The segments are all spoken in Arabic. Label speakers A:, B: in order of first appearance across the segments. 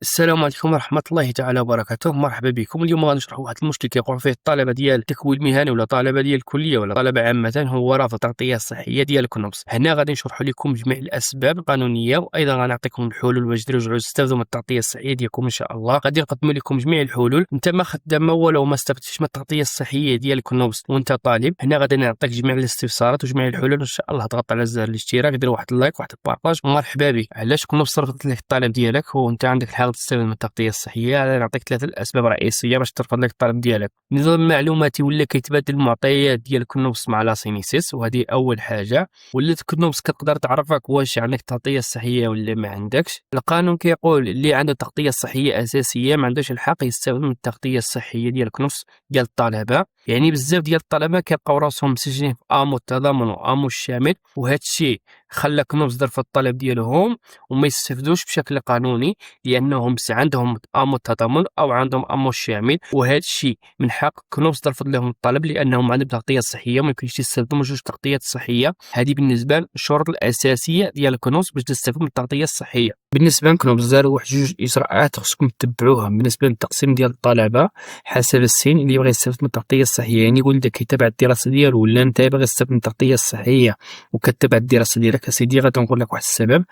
A: السلام عليكم ورحمة الله تعالى وبركاته. مرحبا بكم. اليوم غادي نشرح واحد المشكل كيوقع فيه الطلبة ديال التكوين المهني ولا طلبة ديال الكلية ولا طلبة عامة، هو رفض التغطية الصحية ديال الكنوبس. هنا غادي نشرح لكم جميع الأسباب القانونية، وأيضا غنعطيكم الحلول باش ترجعوا تستافدوا من التغطية الصحية ديالكم إن شاء الله. غادي نقدم لكم جميع الحلول. أنت ما خدام ولا ما استفدتش من التغطية الصحية ديال الكنوبس وأنت طالب، هنا غادي نعطيك جميع الاستفسارات وجميع الحلول إن شاء الله. تضغط على زر الاشتراك، دير واحد اللايك واحد البارطاج. مرحبا بك. علاش كنوبس رفضت لك الطلب ديالك وأنت عندك الحق تستافد من التغطية الصحية؟ غادي نعطيك ثلاثة الأسباب رئيسية باش ترفض لك الطلب ديالك. نظام معلوماتي ولا كيتبادل المعطيات ديال كنوبس مع لاسينيسيس، وهذه أول حاجة. ولات كنوبس كتقدر تعرفك واش عندك التغطية الصحية ولا ما عندكش. القانون كيقول اللي عنده التغطية الصحية أساسية ما عندوش الحق يستافد من التغطية الصحية ديال كنوبس ديال الطلبة. يعني بزاف ديال الطلبة كيلقاو راسهم مسجلين في آمو التضامن وآمو الشامل، وهذا الشيء خلى كنوبس ترفض الطلب ديالهم وما يستافدوش بشكل قانوني، لأنهم عندهم آمو التضامن أو عندهم آمو الشامل، وهذا الشيء من حق كنوبس ترفض لهم الطلب لأنهم عندهم تغطية صحية وما يمكنش يستافدوا من جوج تغطيات صحية. هذه بالنسبة للشروط الأساسية ديال كنوبس باش تستافدوا من التغطية الصحية. بالنسبة لكنوبس داروا واحد جوج إجراءات خصكم تتبعوهم بالنسبة للتقسيم ديال الطلبة حسب السن اللي يبغي يستافد من التغطية الصحية. يعني يقول لك كيتابع الدراسة ديالو، ولا أنت باغي تستافد من التغطية الصحية وكتبع الدراسة ديالك أسيدي، غادي نقول لك واحد السبب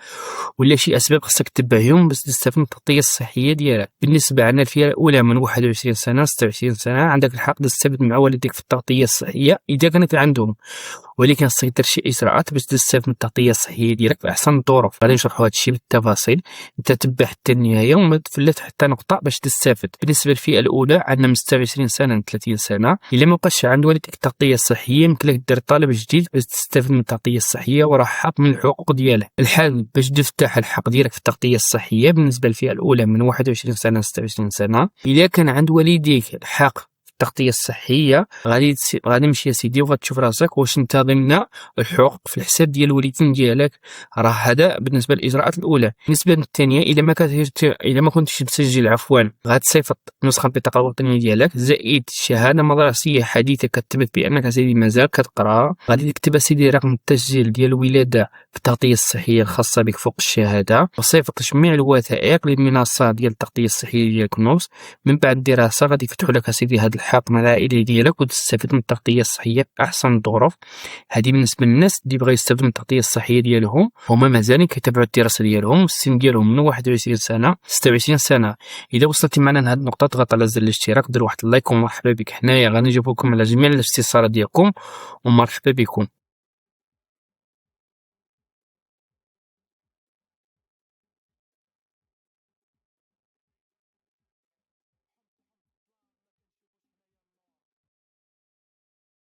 A: ولا شي أسباب خصك تتبعهم باش تستافد من التغطية الصحية ديالك. بالنسبة عندنا الفئة الأولى من 21 سنة 26 سنة، عندك الحق تستافد مع والديك في التغطية الصحية إذا كانت عندهم، ولكن خصك دير شي اجراءات باش تستافد من التغطيه الصحيه ديالك في احسن الظروف. غادي نشرحوا هذا الشيء بالتفاصيل، انت تبع حتى النهايه وما تفلت حتى نقطه باش تستافد. بالنسبه للفئه الاولى عندنا من 26 سنه ل 30 سنه، الا ما بقاش عند والديك التغطيه الصحيه يمكن لك دير طلب جديد باش تستافد من التغطيه الصحيه، وراه حق من الحقوق ديالك. الحل باش تفتح الحق ديالك في التغطيه الصحيه بالنسبه للفئه الاولى من 21 سنه ل 26 سنه، الا كان عند والديك الحق التغطية الصحية غادي نمشي يا سيدي وغتشوف راسك واش انت ضمن الحقوق في الحساب ديال الوالدين ديالك. راه هذا بالنسبة للإجراءات الأولى. بالنسبة للثانية، إلا ما كنتش مسجل غتصيفط نسخة من البطاقة الوطنية ديالك زائد شهادة مدرسية حديثة كتثبت بأنك سيدي مازال كتقرا. غادي تكتب سيدي رقم التسجيل ديال الولادة في التغطية الصحية الخاصة بك فوق الشهادة، وصيفط جميع الوثائق للمنصة ديال التغطية الصحية ديال كنوبس. من بعد الدراسة غادي يفتحوا لك سيدي هاد الحق مع العائلة ديالك وتستافد من التغطية الصحية بأحسن الظروف. هذه بالنسبة للناس اللي بغا يستافدوا من التغطية الصحية ديالهم هما مازالين كيتابعوا الدراسة ديالهم، السن ديالهم من 21 سنة 26 سنة. إذا وصلتي معنا لهاد النقطة تضغط على زر الاشتراك ودير واحد اللايك، ومرحبا بك. حنايا غنجاوبكم على جميع الاستفسارات ديالكم، ومرحبا بكم.